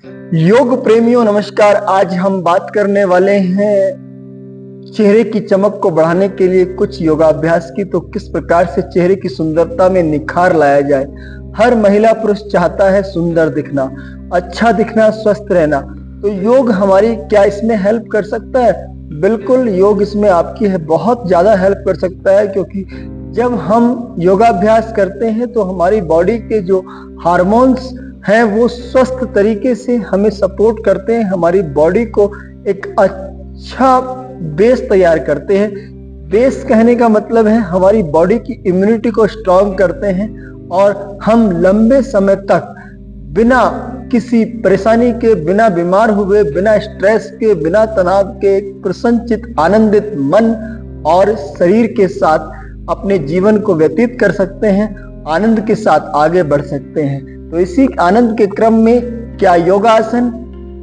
योग प्रेमियों नमस्कार। आज हम बात करने वाले हैं चेहरे की चमक को बढ़ाने के लिए कुछ योगाभ्यास की। तो किस प्रकार से चेहरे की सुंदरता में निखार लाया जाए। हर महिला पुरुष चाहता है सुंदर दिखना, अच्छा दिखना, स्वस्थ रहना। तो योग हमारी क्या इसमें हेल्प कर सकता है? बिल्कुल, योग इसमें आपकी बहुत ज्यादा हेल्प कर सकता है, क्योंकि जब हम योगाभ्यास करते हैं तो हमारी बॉडी के जो हार्मोन्स हैं वो स्वस्थ तरीके से हमें सपोर्ट करते हैं, हमारी बॉडी को एक अच्छा बेस तैयार करते हैं। बेस कहने का मतलब है हमारी बॉडी की इम्यूनिटी को स्ट्रांग करते हैं और हम लंबे समय तक बिना किसी परेशानी के, बिना बीमार हुए, बिना स्ट्रेस के, बिना तनाव के प्रसन्नचित आनंदित मन और शरीर के साथ अपने जीवन को व्यतीत कर सकते हैं, आनंद के साथ आगे बढ़ सकते हैं। तो इसी आनंद के क्रम में क्या योगासन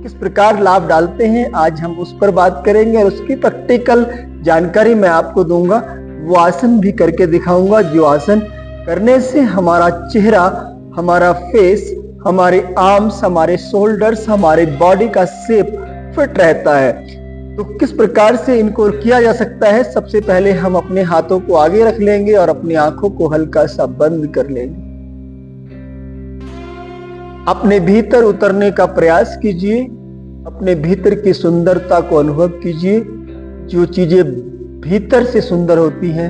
किस प्रकार लाभ डालते हैं, आज हम उस पर बात करेंगे और उसकी प्रैक्टिकल जानकारी मैं आपको दूंगा। वो आसन भी करके दिखाऊंगा जो आसन करने से हमारा चेहरा, हमारा फेस, हमारे आर्म्स, हमारे शोल्डर्स, हमारे बॉडी का शेप फिट रहता है। तो किस प्रकार से इनको किया जा सकता है? सबसे पहले हम अपने हाथों को आगे रख लेंगे और अपनी आंखों को हल्का सा बंद कर लेंगे। अपने भीतर उतरने का प्रयास कीजिए, अपने भीतर की सुंदरता को अनुभव कीजिए। जो चीजें भीतर से सुंदर होती हैं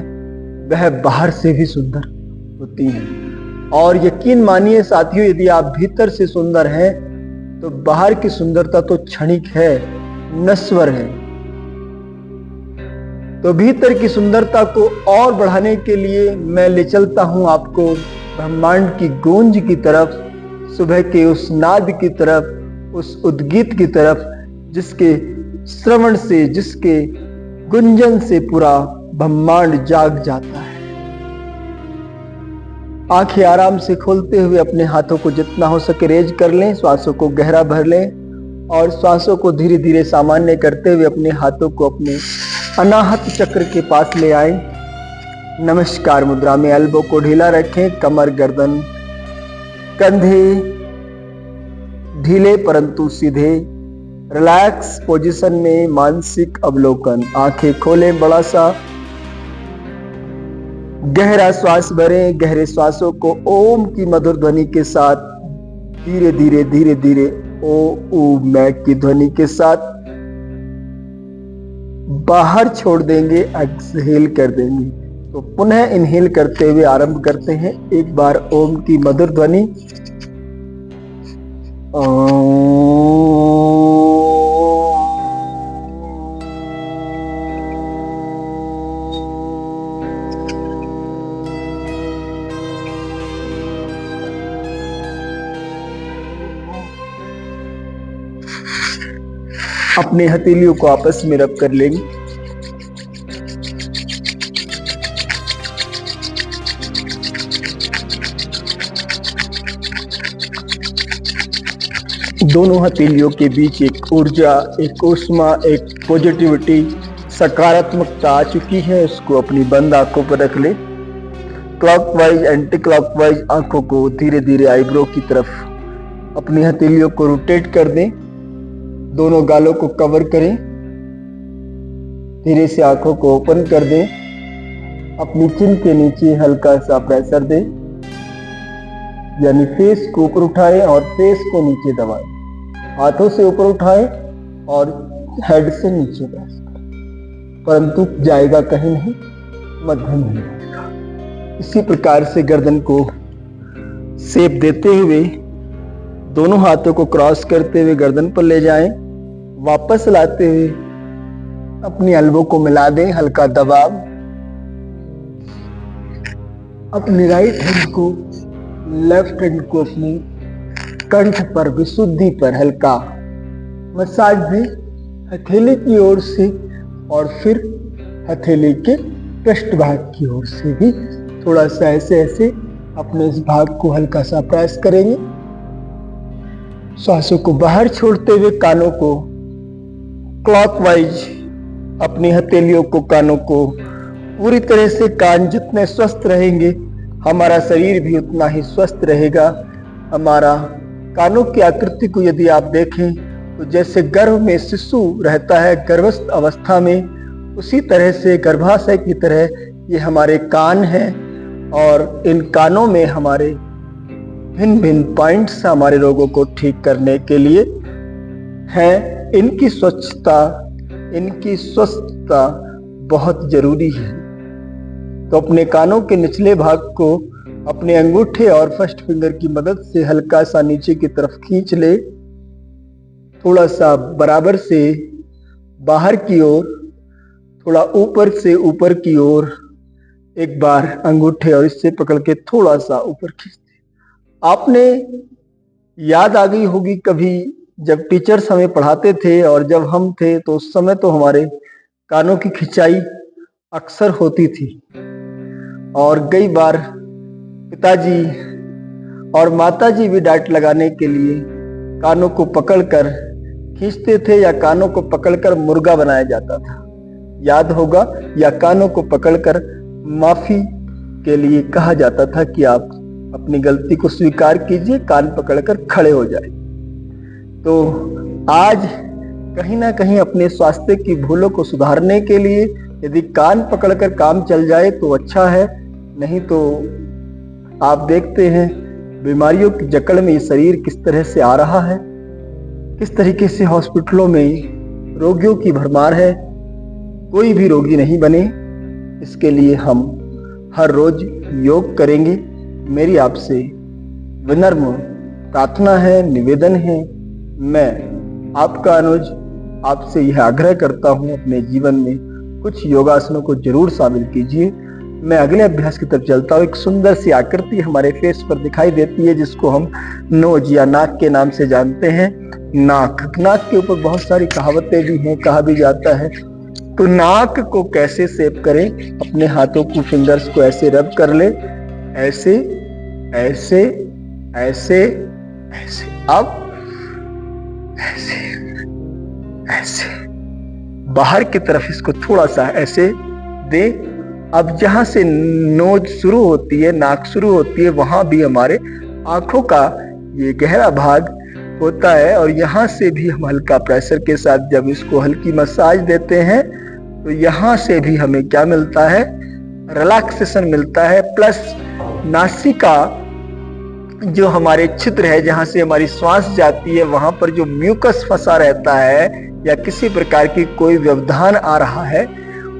वह बाहर से भी सुंदर होती हैं। और यकीन मानिए साथियों, यदि आप भीतर से सुंदर हैं तो बाहर की सुंदरता तो क्षणिक है, नश्वर है। तो भीतर की सुंदरता को और बढ़ाने के लिए मैं ले चलता हूं आपको ब्रह्मांड की गूंज की तरफ, सुबह के उस नाद की तरफ, उस उद्गीत की तरफ, जिसके श्रवण से, जिसके गुंजन से पूरा ब्रह्मांड जाग जाता है। आंखें आराम से खोलते हुए अपने हाथों को जितना हो सके रेज कर लें, श्वासों को गहरा भर लें और श्वासों को धीरे धीरे सामान्य करते हुए अपने हाथों को अपने अनाहत चक्र के पास ले आए। नमस्कार मुद्रा में एल्बो को ढीला रखें, कमर, गर्दन, कंधे ढीले परंतु सीधे, रिलैक्स पोजीशन में मानसिक अवलोकन। आंखें खोलें, बड़ा सा गहरा श्वास भरें। गहरे श्वासों को ओम की मधुर ध्वनि के साथ धीरे धीरे धीरे धीरे ओ ऊ मैं की ध्वनि के साथ बाहर छोड़ देंगे, एक्सहेल कर देंगे। तो पुनः इनहेल करते हुए आरंभ करते हैं। एक बार ओम की मधुर ध्वनि, अपने हथेलियों को आपस में रब कर लेंगे। दोनों हथेलियों के बीच एक ऊर्जा, एक ऊष्मा, एक पॉजिटिविटी, सकारात्मकता आ चुकी है। उसको अपनी बंद आंखों पर रख ले। क्लॉकवाइज, एंटी क्लॉकवाइज आंखों को धीरे धीरे आईब्रो की तरफ अपनी हथेलियों को रोटेट कर दें। दोनों गालों को कवर करें। धीरे से आंखों को ओपन कर दें। अपनी चिन के नीचे हल्का सा प्रेशर दें, यानी फेस को ऊपर उठाएं और फेस को नीचे दबाएं। हाथों से ऊपर उठाएं और हेड से नीचे प्रेस करें, परंतु जाएगा कहीं नहीं, मध्यम में जाएगा। इसी प्रकार से गर्दन को शेप देते हुए दोनों हाथों को क्रॉस करते हुए गर्दन पर ले जाएं। वापस लाते हुए अपनी एल्बो को मिला दें, हल्का दबाव। अपनी राइट हैंड को, लेफ्ट हैंड को अपनी कंठ पर, विशुद्धि पर हल्का मसाज दें, हथेली की ओर से और फिर हथेली के पृष्ठ भाग की ओर से भी थोड़ा सा ऐसे ऐसे अपने इस भाग को हल्का सा प्रेस करेंगे। श्वासों को बाहर छोड़ते हुए कानों को क्लॉकवाइज, अपनी हथेलियों को, कानों को पूरी तरह से, कान जितने स्वस्थ रहेंगे हमारा शरीर भी उतना ही स्वस्थ रहेगा। हमारा कानों की आकृति को यदि आप देखें तो जैसे गर्भ में शिशु रहता है गर्भस्थ अवस्था में, उसी तरह से गर्भाशय की तरह ये हमारे कान हैं। और इन कानों में हमारे भिन्न भिन्न पॉइंट्स हमारे रोगों को ठीक करने के लिए हैं। इनकी स्वच्छता, इनकी स्वस्थता बहुत जरूरी है। तो अपने कानों के निचले भाग को अपने अंगूठे और फर्स्ट फिंगर की मदद से हल्का सा नीचे की तरफ खींच ले, थोड़ा सा बराबर से बाहर की ओर, थोड़ा ऊपर से ऊपर की ओर, एक बार अंगूठे और इससे पकड़ के थोड़ा सा ऊपर खींच दे। आपने याद आ गई होगी कभी जब टीचर्स हमें पढ़ाते थे और जब हम थे तो उस समय तो हमारे कानों की खिंचाई अक्सर होती थी और कई बार पिताजी और माताजी भी डांट लगाने के लिए कानों को पकड़कर खींचते थे या कानों को पकड़कर मुर्गा बनाया जाता था, याद होगा। या कानों को पकड़कर माफी के लिए कहा जाता था कि आप अपनी गलती को स्वीकार कीजिए, कान पकड़कर खड़े हो जाए। तो आज कहीं ना कहीं अपने स्वास्थ्य की भूलों को सुधारने के लिए यदि कान पकड़कर काम चल जाए तो अच्छा है, नहीं तो आप देखते हैं बीमारियों की जकड़ में ये शरीर किस तरह से आ रहा है, किस तरीके से हॉस्पिटलों में रोगियों की भरमार है। कोई भी रोगी नहीं बने, इसके लिए हम हर रोज योग करेंगे। मेरी आपसे विनम्र प्रार्थना है, निवेदन है। मैं आपका अनुज आपसे यह आग्रह करता हूं, अपने जीवन में कुछ योगासनों को जरूर शामिल कीजिए। मैं अगले अभ्यास की तरफ चलता हूँ। एक सुंदर सी आकृति हमारे फेस पर दिखाई देती है जिसको हम नोज या नाक के नाम से जानते हैं। नाक के ऊपर बहुत सारी कहावतें भी हैं, कहा भी जाता है। तो नाक को कैसे सेव करें, अपने हाथों को फिंगर्स को ऐसे रब कर ले, ऐसे ऐसे ऐसे ऐसे, अब ऐसे ऐसे बाहर की तरफ इसको थोड़ा सा ऐसे दे। अब जहां से नोज शुरू होती है, नाक शुरू होती है, वहां भी हमारे आंखों का ये गहरा भाग होता है और यहाँ से भी हम हल्का प्रेशर के साथ जब इसको हल्की मसाज देते हैं तो यहाँ से भी हमें क्या मिलता है, रिलैक्सेशन मिलता है। प्लस नासिका जो हमारे छिद्र है जहाँ से हमारी श्वास जाती है, वहां पर जो म्यूकस फंसा रहता है या किसी प्रकार की कोई व्यवधान आ रहा है,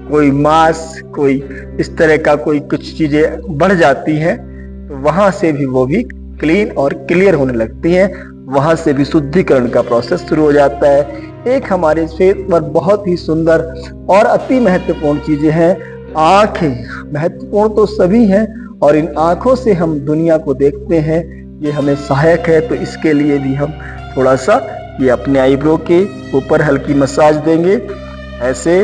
कोई मांस, कोई इस तरह का कोई कुछ चीजें बढ़ जाती हैं, तो वहां से भी वो भी क्लीन और क्लियर होने लगती हैं। वहां से भी शुद्धिकरण का प्रोसेस शुरू हो जाता है। एक हमारे फेस पर बहुत ही सुंदर और अति महत्वपूर्ण चीजें हैं, आंखें। महत्वपूर्ण तो सभी हैं और इन आंखों से हम दुनिया को देखते हैं, ये हमें सहायक है। तो इसके लिए भी हम थोड़ा सा ये अपने आईब्रो के ऊपर हल्की मसाज देंगे, ऐसे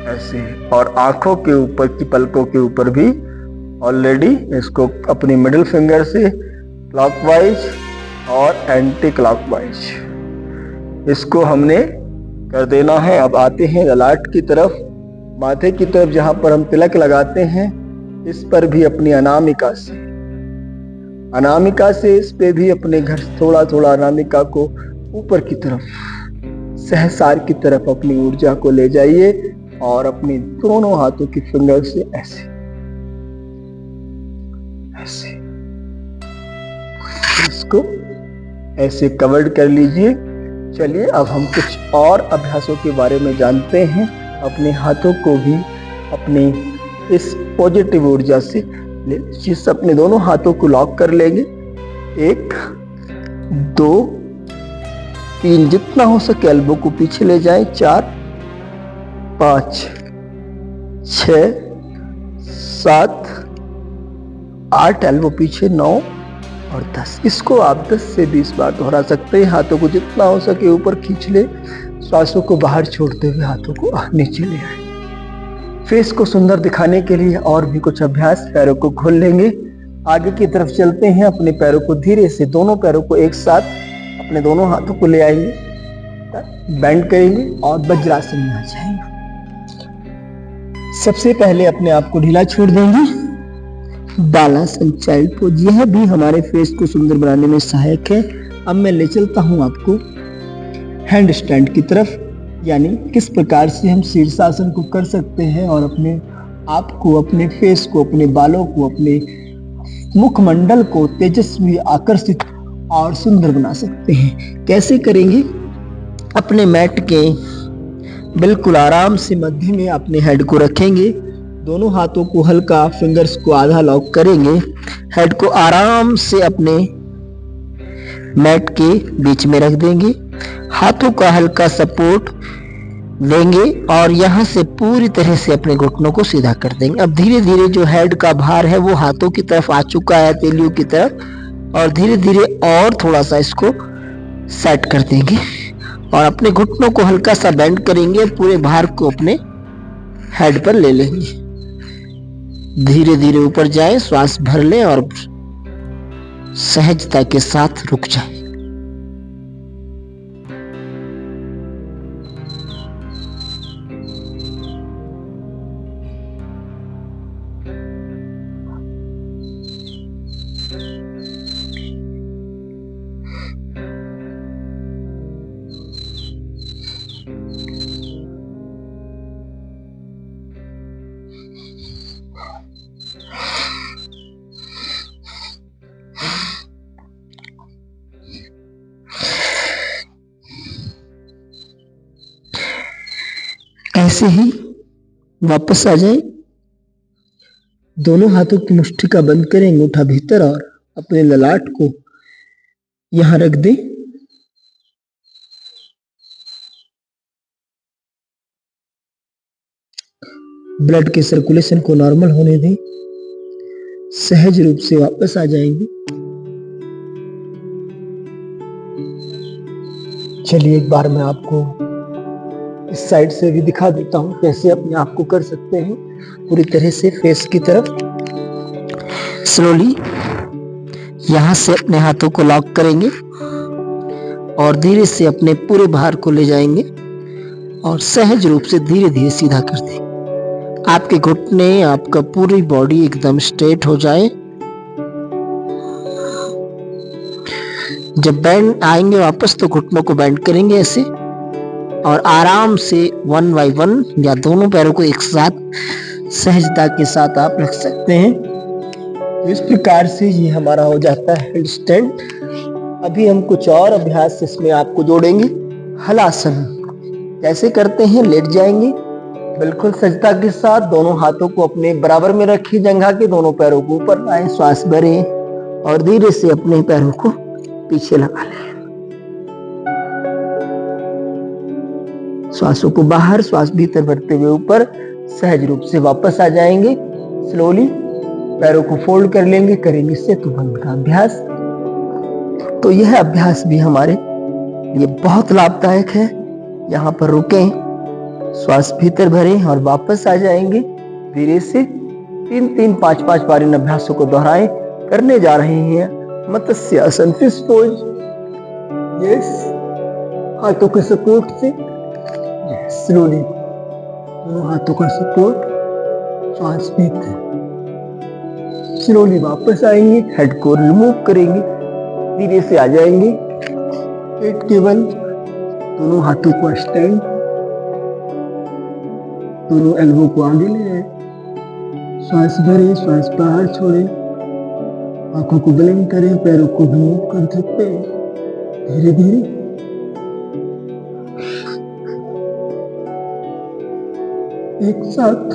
ऐसे, और आंखों के ऊपर की पलकों के ऊपर भी ऑलरेडी इसको अपनी मिडिल फिंगर से क्लॉकवाइज और एंटी क्लॉकवाइज इसको हमने कर देना है। अब आते हैं ललाट की तरफ, माथे की तरफ, जहां पर हम तिलक लगाते हैं। इस पर भी अपनी अनामिका से इस पे भी अपने घर थोड़ा थोड़ा अनामिका को ऊपर की तरफ, सहसार की तरफ अपनी ऊर्जा को ले जाइए और अपने दोनों हाथों की फिंगर से ऐसे ऐसे इसको ऐसे कवर्ड कर लीजिए। चलिए अब हम कुछ और अभ्यासों के बारे में जानते हैं। अपने हाथों को भी अपने इस पॉजिटिव ऊर्जा से ले लीजिए। अपने दोनों हाथों को लॉक कर लेंगे, 1 2 3, जितना हो सके एल्बो को पीछे ले जाएं, 4 5 6 7 8, एल्बो पीछे 9 और 10। इसको आप 10 से 20 बार दोहरा सकते हैं। हाथों को जितना हो सके ऊपर खींच ले, श्वासों को बाहर छोड़ते हुए हाथों को नीचे ले आए। फेस को सुंदर दिखाने के लिए और भी कुछ अभ्यास, पैरों को खोल लेंगे, आगे की तरफ चलते हैं। अपने पैरों को धीरे से, दोनों पैरों को एक साथ अपने दोनों हाथों को ले आएंगे, बेंड करेंगे और वज्रासन में आ जाएंगे। सबसे पहले अपने आप को ढीला छोड़ देंगे, बालासन चाइल्ड पोज। यह भी हमारे फेस को सुंदर बनाने में सहायक है। अब मैं ले चलता हूं आपको हैंड स्टैंड की तरफ, यानी किस प्रकार से हम शीर्षासन को कर सकते हैं और अपने आप को, अपने फेस को, अपने बालों को, अपने मुखमंडल को तेजस्वी, आकर्षित और सुंदर बना सकते हैं। कैसे करेंगे? अपने मैट के बिल्कुल आराम से मध्य में अपने हेड को रखेंगे, दोनों हाथों को हल्का, फिंगर्स को आधा लॉक करेंगे, हेड को आराम से अपने मैट के बीच में रख देंगे, हाथों का हल्का सपोर्ट देंगे और यहाँ से पूरी तरह से अपने घुटनों को सीधा कर देंगे। अब धीरे धीरे जो हेड का भार है वो हाथों की तरफ आ चुका है, हथेलियों की तरफ, और धीरे धीरे और थोड़ा सा इसको सेट कर देंगे और अपने घुटनों को हल्का सा बेंड करेंगे, पूरे भार को अपने हेड पर ले लेंगे। धीरे धीरे ऊपर जाएं, श्वास भर लें और सहजता के साथ रुक जाएं। ऐसे ही वापस आ जाएं, दोनों हाथों की मुट्ठी का बंद करें, अंगूठा भीतर, और अपने ललाट को यहां रख दें। ब्लड के सर्कुलेशन को नॉर्मल होने दें, सहज रूप से वापस आ जाएंगे। चलिए एक बार मैं आपको इस साइड से भी दिखा देता हूं कैसे अपने आप को कर सकते हैं, पूरी तरह से फेस की तरफ। स्लोली यहां से अपने हाथों को लॉक करेंगे और धीरे से अपने पूरे भार को ले जाएंगे और सहज रूप से धीरे धीरे सीधा कर देंगे। आपके घुटने, आपका पूरी बॉडी एकदम स्ट्रेट हो जाए। जब बैंड आएंगे वापस तो घुटनों को बैंड करेंगे ऐसे, और आराम से 1 बाय 1 या दोनों पैरों को एक साथ सहजता के साथ आप रख सकते हैं। तो इस प्रकार से ये हमारा हो जाता है हेड स्टैंड। अभी हम कुछ और अभ्यास इसमें आपको जोड़ेंगे। हलासन कैसे करते हैं? लेट जाएंगे बिल्कुल सजता के साथ, दोनों हाथों को अपने बराबर में रखिए, जंघा के दोनों पैरों को ऊपर लाएं, श्वास भरें और धीरे से अपने पैरों को पीछे लगा लें। श्वासों को बाहर, श्वास भीतर भरते हुए ऊपर, सहज रूप से वापस आ जाएंगे। स्लोली पैरों को फोल्ड कर लेंगे, करेंगे सेतु बंध का अभ्यास। तो यह अभ्यास भी हमारे लिए बहुत लाभदायक है। यहाँ पर रुकें, श्वास भीतर भरें और वापस आ जाएंगे। धीरे से 3-3, 5-5 बार इन अभ्यासों को दोहराएं। करने जा रहे हैं मत्स्य आसन, फिश पोज। यस, हाथों के सपोर्ट से स्लोली दोनों हाथों का सपोर्ट, श्वास भीतर, स्लोली वापस आएंगे, हेड को रिमूव करेंगे, धीरे से आ जाएंगे पेट के बल, दोनों हाथों को स्टैंड, दोनों एल्बो को आगे ले आए, श्वास भरें, श्वास बाहर छोड़ें, आंखों को ब्लिंक करें, पैरों को रिमूव कर सकते हैं धीरे धीरे। एक साथ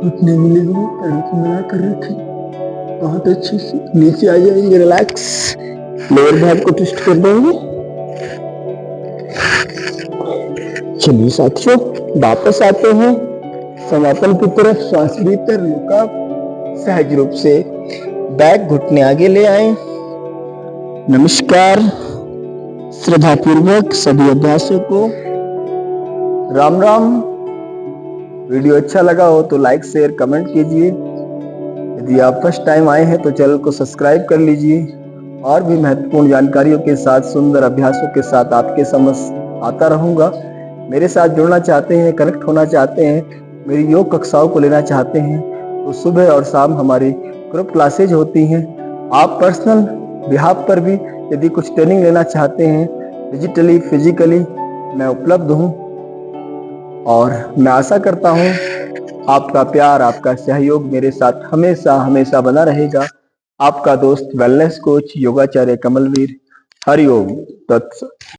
घुटने मिले हुए, पैरों को मिलाकर रखें, बहुत अच्छे से नीचे आ जाएंगे, रिलैक्स, लोअर बैक को ट्विस्ट कर देंगे। चलिए साथियों, वापस आते हैं समापन की तरफ। श्वास भीतर, लुका, सहज रूप से बैक, घुटने आगे ले आए। नमस्कार, श्रद्धा पूर्वक सभी अभ्यासों को राम राम। वीडियो अच्छा लगा हो तो लाइक, शेयर, कमेंट कीजिए। यदि आप फर्स्ट टाइम आए हैं तो चैनल को सब्सक्राइब कर लीजिए। और भी महत्वपूर्ण जानकारियों के साथ, सुंदर अभ्यासों के साथ आपके समक्ष आता रहूंगा। मेरे साथ जुड़ना चाहते हैं, कनेक्ट होना चाहते हैं मेरी योग कक्षाओं को लेना चाहते हैं तो सुबह और शाम हमारी ग्रुप क्लासेज होती हैं। आप पर्सनल बिहाफ पर भी यदि कुछ ट्रेनिंग लेना चाहते हैं डिजिटली फिजिकली, मैं उपलब्ध हूँ। और मैं आशा करता हूँ आपका प्यार, आपका सहयोग मेरे साथ हमेशा हमेशा बना रहेगा। आपका दोस्त वेलनेस कोच योगाचार्य कमलवीर। हरिओम तत्सत।